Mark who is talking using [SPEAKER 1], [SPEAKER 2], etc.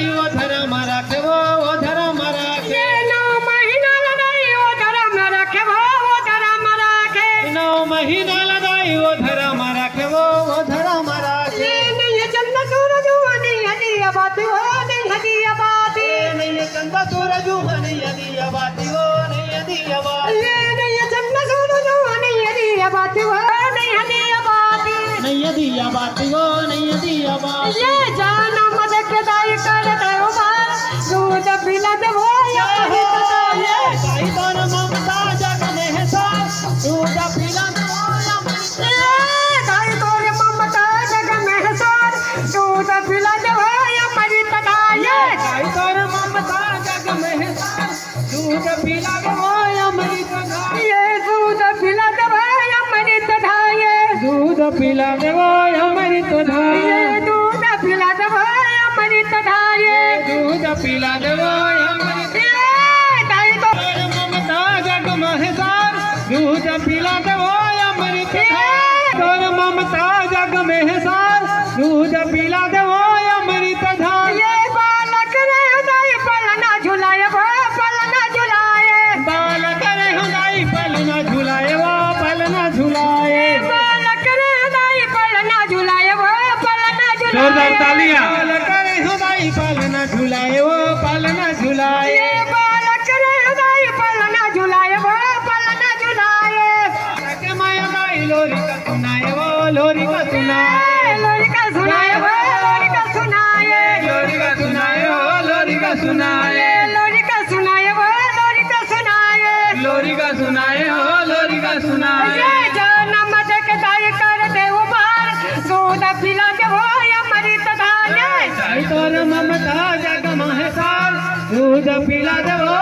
[SPEAKER 1] लढाई ओ धर्म राखवो ओ धर्म राखे
[SPEAKER 2] 9 महिना लढाई ओ धर्म राखवो ओ धर्म राखे
[SPEAKER 1] 9 महिना लढाई ओ धर्म राखवो ओ धर्म राखे
[SPEAKER 2] नहीं चंद सूरज नहीं हदिया बाती हो नहीं हदिया बाती
[SPEAKER 1] नहीं चंद सूरज नहीं हदिया बाती हो नहीं हदिया बाती
[SPEAKER 2] नहीं चंद सूरज नहीं हदिया बाती हो नहीं हदिया बाती
[SPEAKER 1] नहीं हदिया बाती हो नहीं हदिया बाती
[SPEAKER 2] ये जाना मत कदाई करते हो बार दूध पिला दे वो या
[SPEAKER 1] ये भाई तोर ममता जग में सार दूध पिला दे वो या
[SPEAKER 2] गाय तोर ममता जग में सार दूध पिला दे वो या मरी तथा ये
[SPEAKER 1] भाई तोर ममता जग में सार दूध पिला दे वो या मरी तथा
[SPEAKER 2] ये दूध पिला दे वो या मरी तथा ये
[SPEAKER 1] दूध पिला दे वो या मरी तथा
[SPEAKER 2] ये दूध पिला दे वो या मरी तथा ये
[SPEAKER 1] दूध पिला दे वो या मरी
[SPEAKER 2] गाय तो
[SPEAKER 1] तोर ममता जग में सार दूध पिला दे वो या मरी तथा तोर ममता जग में सार दूध पिला दे वो या मरी तथा
[SPEAKER 2] ये बालक रे उदय पलना झुलाए वो पलना झुलाए
[SPEAKER 1] बालक रे हुदाई पल न झुलाए वो पल न झुलाए
[SPEAKER 2] बालक रे उदय पलना झुलाए वो पलना झुलाए
[SPEAKER 1] जोरदार तालियां बालक रे हुदाई पल न झुलाए वो पल न झुलाए
[SPEAKER 2] ये बालक रे उदय पलना झुलाए वो पलना झुलाए
[SPEAKER 1] के माया दाई लोरी का सुनाए वो लोरी का सुनाए
[SPEAKER 2] लोरी का सुनाए वो लोरी का सुनाए
[SPEAKER 1] लोरी का सुनाए वो लोरी का सुनाए
[SPEAKER 2] लोरी का सुनाए वो लोरी का सुनाए
[SPEAKER 1] लोरी का सुनाए हो लोरी का सुनाए
[SPEAKER 2] ये जन्म देख दाई कर दे उबार दूध पिला दे वो या मरी तथा ये
[SPEAKER 1] तोर ममता जग में सार दूध पिला दे वो